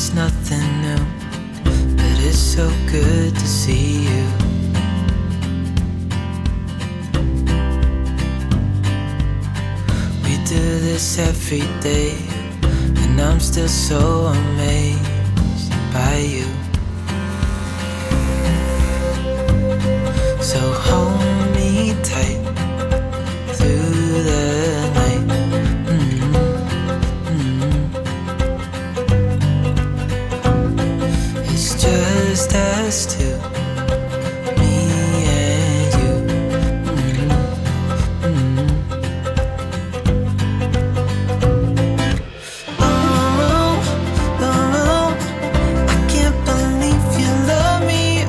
it's nothing new, but it's so good to see you. We do this every day, and I'm still so amazed by you. So hold me tight through the night. It's just us two, me and you. Oh, oh, I can't believe you love me. I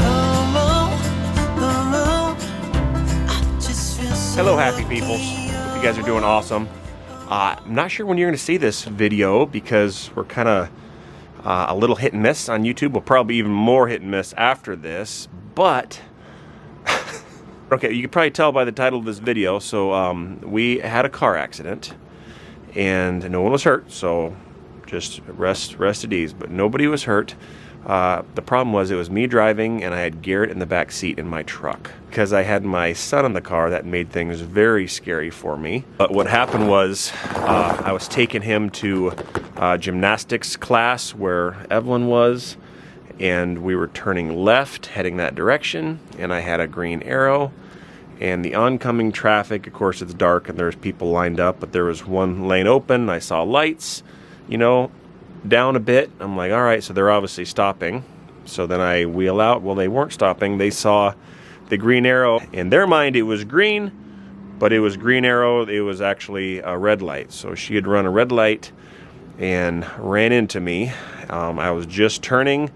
just feel so. Hello, happy peoples. Hope you guys are doing awesome. I'm not sure when you're going to see this video because we're kind of a little hit and miss on YouTube. We'll probably be even more hit and miss after this, but okay, you can probably tell by the title of this video. So we had a car accident and no one was hurt, so just rest at ease, but nobody was hurt. The problem was it was me driving and I had Garrett in the back seat in my truck. Because I had my son in the car, that made things very scary for me. But what happened was I was taking him to gymnastics class where Evelyn was, and we were turning left heading that direction, and I had a green arrow, and the oncoming traffic, of course it's dark and there's people lined up, but there was one lane open. I saw lights, you know, down a bit. I'm like, all right, so they're obviously stopping. So then I wheel out. Well, they weren't stopping. They saw the green arrow. In their mind, it was green, but it was green arrow. It was actually a red light. So she had run a red light and ran into me. I was just turning,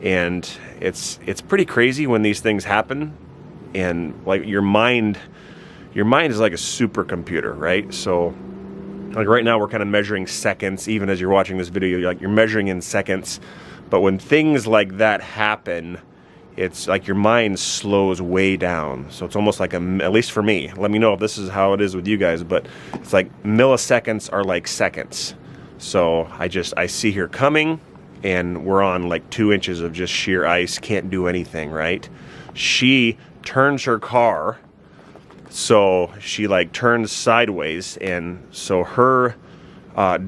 and it's pretty crazy when these things happen. And like your mind is like a supercomputer, right? So like right now we're kind of measuring seconds. Even as you're watching this video, you're measuring in seconds. But when things like that happen, it's like your mind slows way down. So it's almost like at least for me, let me know if this is how it is with you guys, but it's like milliseconds are like seconds. So I see her coming, and we're on like 2 inches of just sheer ice, can't do anything, right? She turns her car, so she like turns sideways, and so her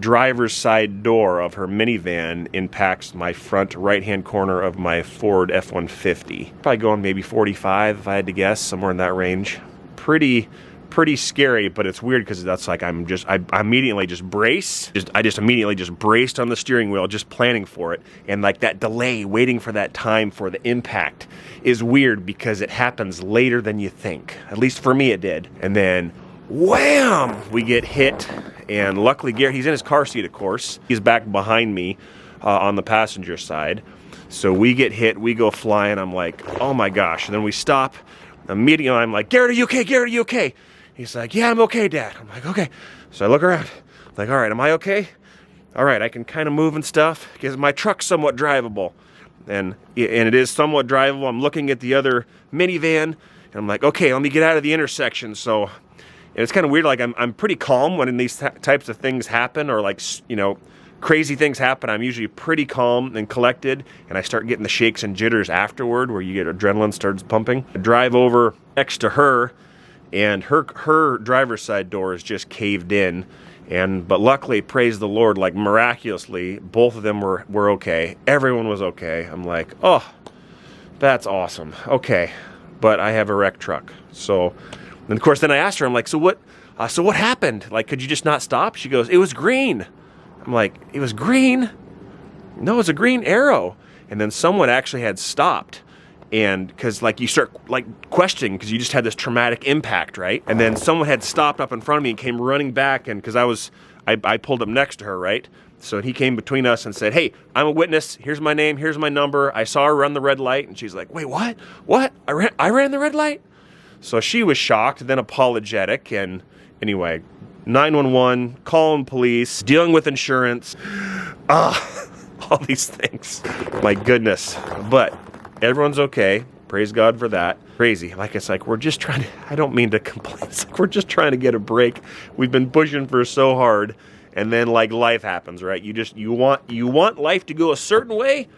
driver's side door of her minivan impacts my front right-hand corner of my Ford F-150. Probably going maybe 45 if I had to guess, somewhere in that range. Pretty scary, but it's weird because that's like I immediately just brace. I just immediately just braced on the steering wheel, just planning for it. And like that delay, waiting for that time for the impact is weird because it happens later than you think. At least for me it did. And then wham! We get hit, and luckily Garrett, he's in his car seat, of course. He's back behind me on the passenger side. So we get hit, we go flying. I'm like, oh my gosh. And then we stop. Immediately I'm like, Garrett, are you okay? Garrett, are you okay? He's like, yeah, I'm okay, Dad. I'm like, okay. So I look around. I'm like, all right, am I okay? All right, I can kind of move and stuff because my truck's somewhat drivable. And it is somewhat drivable. I'm looking at the other minivan, and I'm like, okay, let me get out of the intersection. So and it's kind of weird, like I'm pretty calm when these types of things happen, or like, you know, crazy things happen. I'm usually pretty calm and collected, and I start getting the shakes and jitters afterward where you get adrenaline starts pumping. I drive over next to her, and her driver's side door is just caved in. But luckily, praise the Lord, like miraculously, both of them were okay. Everyone was okay. I'm like, oh, that's awesome. Okay, but I have a wrecked truck. So, and of course, then I asked her, I'm like, so what happened? Like, could you just not stop? She goes, it was green. I'm like, it was green? No, it's a green arrow. And then someone actually had stopped. And because like you start like questioning because you just had this traumatic impact, right? And then someone had stopped up in front of me and came running back, and because I pulled up next to her, right? So he came between us and said, hey, I'm a witness. Here's my name. Here's my number. I saw her run the red light. And she's like, wait, what? What? I ran the red light? So she was shocked, then apologetic. And anyway, 911, calling police, dealing with insurance, all these things. My goodness. But everyone's okay. Praise God for that. Crazy. Like, it's like, we're just trying to, I don't mean to complain. It's like, we're just trying to get a break. We've been pushing for so hard. and then like life happens, right? You want life to go a certain way,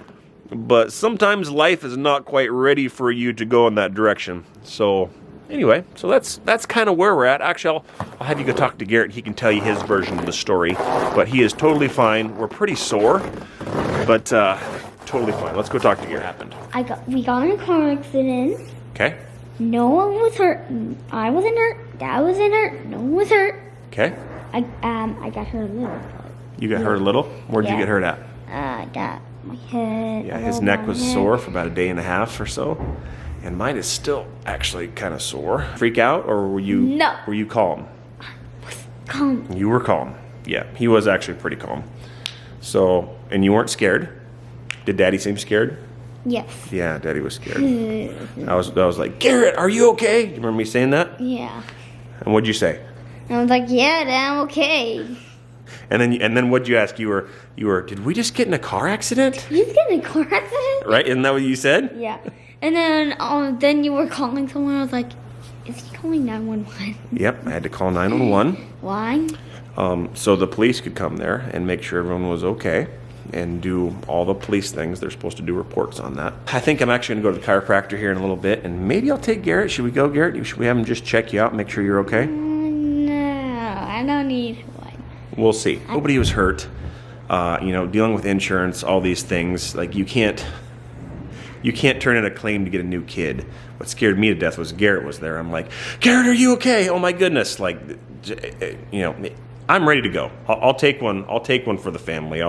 but sometimes life is not quite ready for you to go in that direction. So anyway, so that's kind of where we're at. Actually, I'll have you go talk to Garrett. He can tell you his version of the story, but he is totally fine. We're pretty sore, but totally fine. Let's go talk to Garrett. Happened. We got in a car accident. Okay. No one was hurt. I wasn't hurt. Dad wasn't hurt. No one was hurt. Okay. I got hurt a little. You got hurt a little? Where'd you get hurt at? I got my head. Yeah, his neck was sore for about a day and a half or so. And mine is still actually kind of sore. Freak out, or were you? No. Were you calm? I was calm. You were calm. Yeah, he was actually pretty calm. So, and you weren't scared? Did Daddy seem scared? Yes. Yeah, Daddy was scared. I was like, Garrett, are you okay? You remember me saying that? Yeah. And what'd you say? I was like, yeah, Dad, I'm okay. And then what'd you ask? You were. Did we just get in a car accident? You just get in a car accident? Right? Isn't that what you said? Yeah. And then you were calling someone. I was like, is he calling 911? Yep, I had to call 911. Why? So the police could come there and make sure everyone was okay and do all the police things. They're supposed to do reports on that. I think I'm actually going to go to the chiropractor here in a little bit, and maybe I'll take Garrett. Should we go, Garrett? Should we have him just check you out and make sure you're okay? No, I don't need one. We'll see. Nobody was hurt. Dealing with insurance, all these things, like you can't turn in a claim to get a new kid. What scared me to death was Garrett was there. I'm like, Garrett, are you okay? Oh my goodness. Like, I'm ready to go. I'll take one. I'll take one for the family.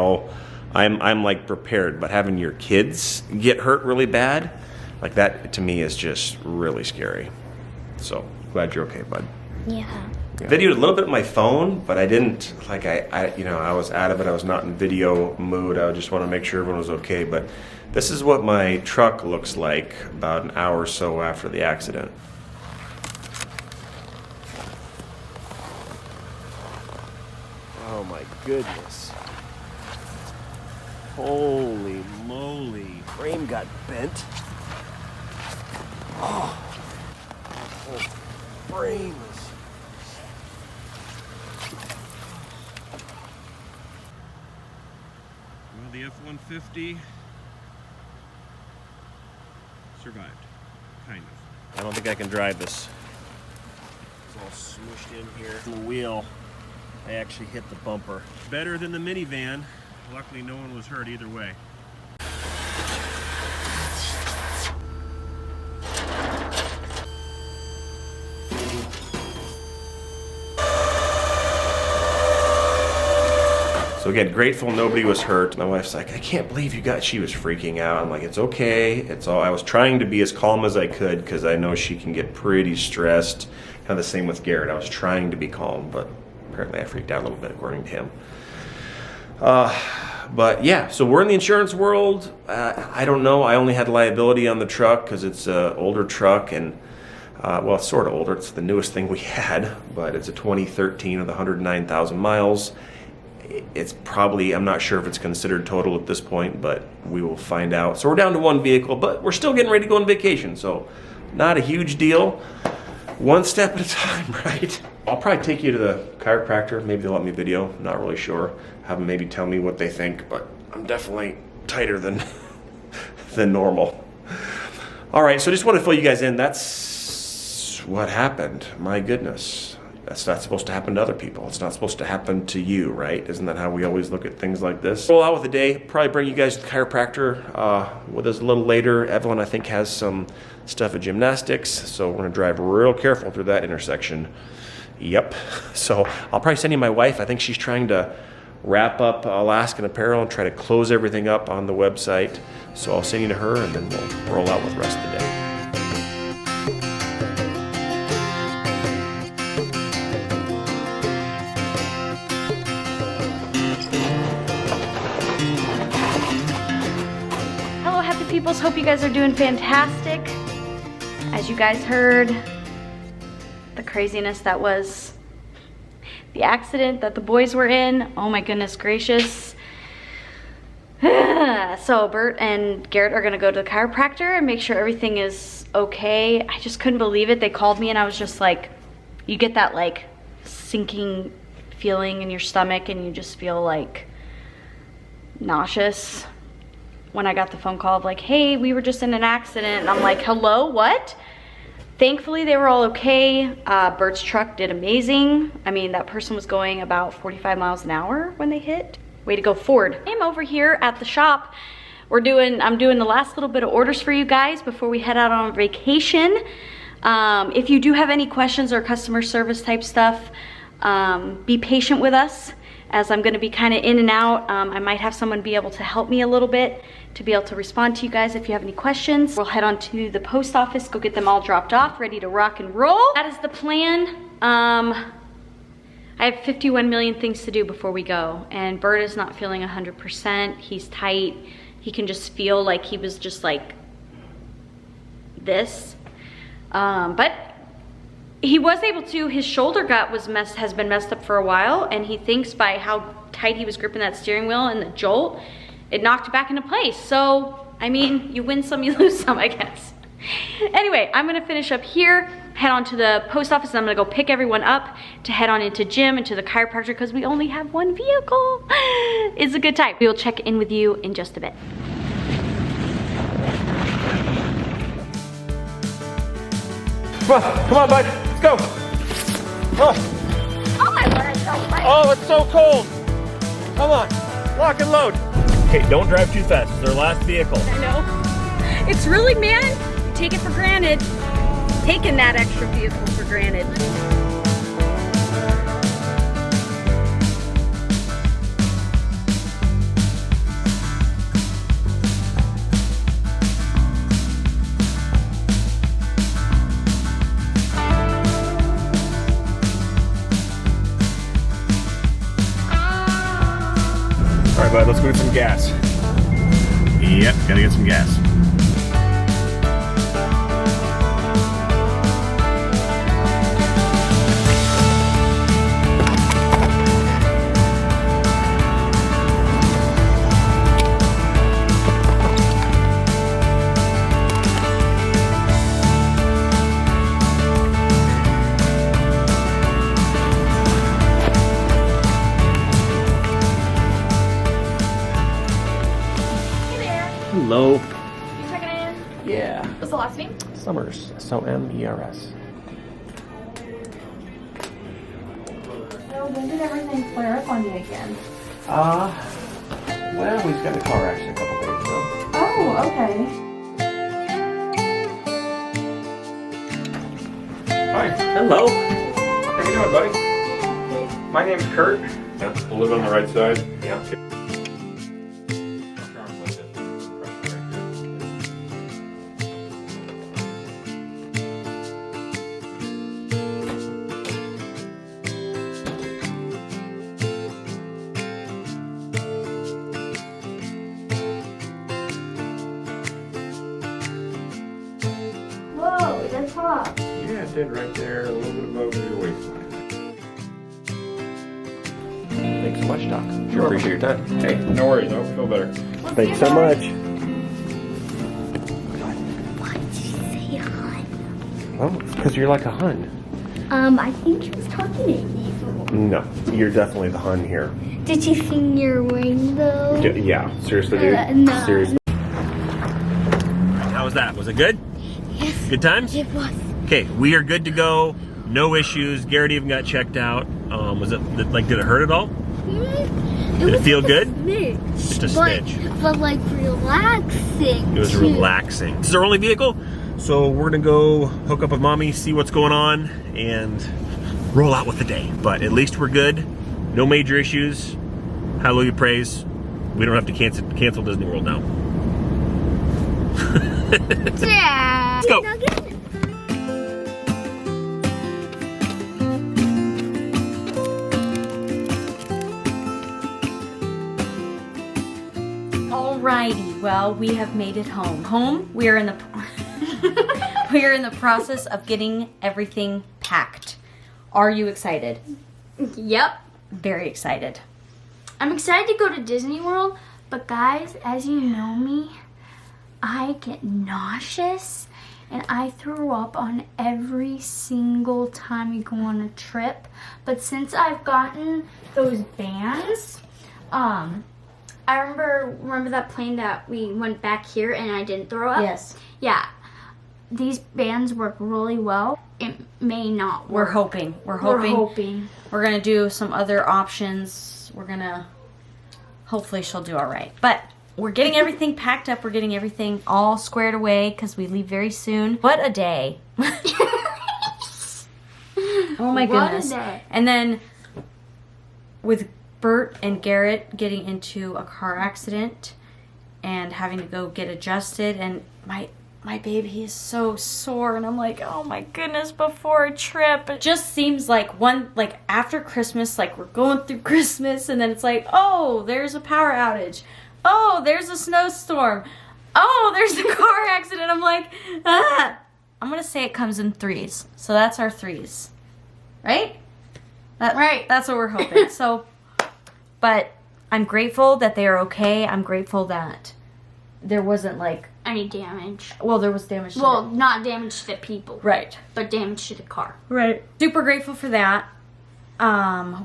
I'm like prepared, but having your kids get hurt really bad, like that to me is just really scary. So glad you're okay, bud. Yeah. I videoed a little bit on my phone, but I didn't, like I was out of it. I was not in video mood. I just want to make sure everyone was okay. But this is what my truck looks like about an hour or so after the accident. Oh my goodness. Holy moly. Frame got bent. Oh. The whole frame is... Well, the F-150 survived, kind of. I don't think I can drive this. It's all smushed in here. The wheel, I actually hit the bumper. Better than the minivan. Luckily, no one was hurt either way. So again, grateful nobody was hurt. My wife's like, I can't believe she was freaking out. I'm like, it's okay. It's all, I was trying to be as calm as I could because I know she can get pretty stressed. Kind of the same with Garrett. I was trying to be calm, but apparently I freaked out a little bit according to him. But yeah, so we're in the insurance world. I don't know. I only had liability on the truck because it's an older truck and well, it's sort of older. It's the newest thing we had, but it's a 2013 with 109,000 miles. It's probably, I'm not sure if it's considered total at this point, but we will find out. So we're down to one vehicle, but we're still getting ready to go on vacation. So not a huge deal. One step at a time, right? I'll probably take you to the chiropractor. Maybe they'll let me video. Not really sure. Have them maybe tell me what they think, but I'm definitely tighter than normal. All right, so I just want to fill you guys in. That's what happened. My goodness. That's not supposed to happen to other people. It's not supposed to happen to you, right? Isn't that how we always look at things like this? Roll out with the day. Probably bring you guys to the chiropractor with us a little later. Evelyn, I think, has some stuff at gymnastics, so we're going to drive real careful through that intersection. Yep. So I'll probably send you my wife. I think she's trying to wrap up Alaskan Apparel and try to close everything up on the website. So I'll send you to her, and then we'll roll out with the rest of the day. Peoples, hope you guys are doing fantastic. As you guys heard, the craziness that was the accident that the boys were in. Oh my goodness gracious. So Bert and Garrett are gonna go to the chiropractor and make sure everything is okay. I just couldn't believe it. They called me and I was just like, you get that like sinking feeling in your stomach and you just feel like nauseous. When I got the phone call of like, hey, we were just in an accident, and I'm like, hello, what? Thankfully, they were all okay. Bert's truck did amazing. I mean, that person was going about 45 miles an hour when they hit. Way to go, Ford. I'm over here at the shop. I'm doing the last little bit of orders for you guys before we head out on vacation. If you do have any questions or customer service type stuff, be patient with us, as I'm gonna be kind of in and out. I might have someone be able to help me a little bit to be able to respond to you guys if you have any questions. We'll head on to the post office, go get them all dropped off, ready to rock and roll. That is the plan. I have 51 million things to do before we go, and Bert is not feeling 100%. He's tight. He can just feel like he was just like this. But he was able to, his shoulder has been messed up for a while, and he thinks by how tight he was gripping that steering wheel and the jolt, it knocked it back into place. So, I mean, you win some, you lose some, I guess. Anyway, I'm gonna finish up here, head on to the post office, and I'm gonna go pick everyone up to head on into gym and to the chiropractor, because we only have one vehicle. It's a good time. We will check in with you in just a bit. Come on, bud. Let's go. Oh, it's so cold. Come on, lock and load. Okay, don't drive too fast. It's our last vehicle. I know. It's really, man, take it for granted. Taking that extra vehicle for granted. All right, bud, let's go get some gas. Yep, gotta get some gas. Hello. You checking in? Yeah. What's the last name? Somers. SomersInalaska. So when did everything flare up on you again? Well, we just got in a car accident a couple days ago. Oh, okay. Hi. Hello. How you doing, buddy? My name's Kurt. Yep, we'll live on the right side. Yeah. Whoa, it does pop. Yeah, it did right there, a little bit above your waistline. Thanks so much, Doc. Sure appreciate your time. Hey, no worries, I hope you feel better. Thanks so much. Why did she say hun? Well, it's because you're like a hun. I think she was talking to me. No, you're definitely the hun here. Did she sing your ring though? Yeah, seriously, dude. No. Seriously. How was that? Was it good? Yes. Good times? It was. Okay, we are good to go. No issues. Garrett even got checked out. Was it like? Did it hurt at all? Did it feel good? Just a smidge. But like relaxing. It was too. relaxing. This is our only vehicle, so we're gonna go hook up with mommy, see what's going on, and roll out with the day. But at least we're good. No major issues. Hallelujah, praise. We don't have to cancel Disney World now. Yeah. Let's go. Alrighty, well, we have made it home. We are in the process of getting everything packed. Are you excited? Yep. Very excited. I'm excited to go to Disney World, but guys, as you know me, I get nauseous and I threw up on every single time we go on a trip. But since I've gotten those bands, I remember that plane that we went back here and I didn't throw up? Yes. Yeah. These bands work really well. It may not work. We're hoping. We're gonna do some other options. We're gonna, hopefully she'll do all right. But we're getting everything packed up. We're getting everything all squared away because we leave very soon. What a day. Oh my goodness. What a day. And then with Bert and Garrett getting into a car accident and having to go get adjusted, and my baby is so sore, and I'm like, oh my goodness, before a trip. It just seems like after Christmas, like we're going through Christmas, and then it's like, oh, there's a power outage. Oh, there's a snowstorm. Oh, there's a car accident. I'm like, ah. I'm going to say it comes in threes. So that's our threes. Right? Right. That's what we're hoping. So, but I'm grateful that they are okay. I'm grateful that there wasn't like any damage. Well, there was damage to not damage to the people. Right. But damage to the car. Right. Super grateful for that.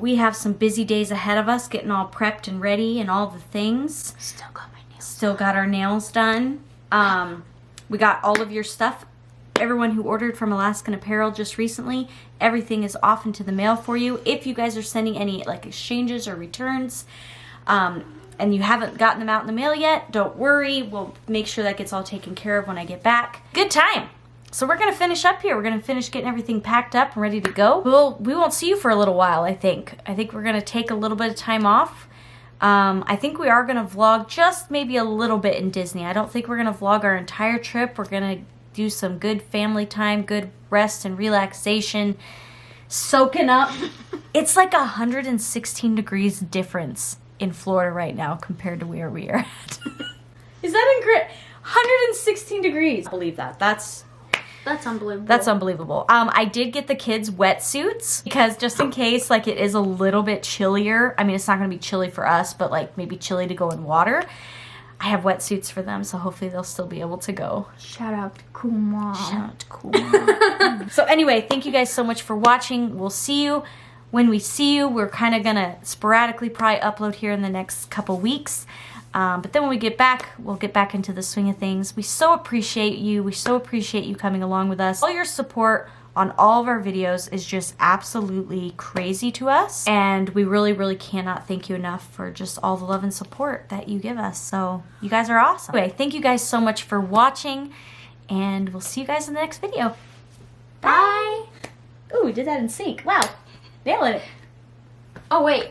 We have some busy days ahead of us, getting all prepped and ready and all the things. Still got my nails. Still got our nails done. We got all of your stuff. Everyone who ordered from Alaskan Apparel just recently, everything is off into the mail for you. If you guys are sending any like exchanges or returns, and you haven't gotten them out in the mail yet, don't worry. We'll make sure that gets all taken care of when I get back. Good time. So we're going to finish up here. We're going to finish getting everything packed up and ready to go. We won't see you for a little while, I think. I think we're going to take a little bit of time off. I think we are going to vlog just maybe a little bit in Disney. I don't think we're going to vlog our entire trip. We're going to do some good family time, good rest and relaxation, soaking up. It's like 116 degrees difference in Florida right now compared to where we are at. Is that incredible? 116 degrees. I believe that. That's unbelievable. That's unbelievable. I did get the kids wetsuits because just in case like it is a little bit chillier. I mean, it's not going to be chilly for us, but like maybe chilly to go in water. I have wetsuits for them, so hopefully they'll still be able to go. Shout out to Cool Mom. Shout out to Cool Mom. So anyway, thank you guys so much for watching. We'll see you when we see you. We're kind of going to sporadically probably upload here in the next couple weeks. But then when we get back, we'll get back into the swing of things. We so appreciate you. We so appreciate you coming along with us. All your support on all of our videos is just absolutely crazy to us. And we really, really cannot thank you enough for just all the love and support that you give us. So you guys are awesome. Anyway, thank you guys so much for watching. And we'll see you guys in the next video. Bye. Ooh, we did that in sync. Wow. Nailing it. Oh, wait.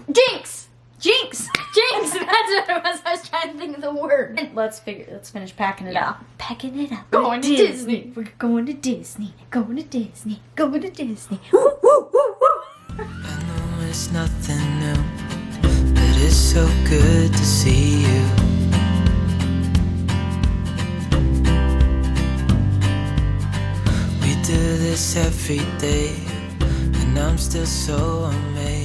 Jinx! Jinx! Jinx! That's what it was. I was trying to think of the word. Let's finish packing it up. Packing it up. Going to Disney. We're going to Disney. Going to Disney. Going to Disney. Woo, woo, woo, woo. I know it's nothing new, but it's so good to see you. We do this every day, and I'm still so amazed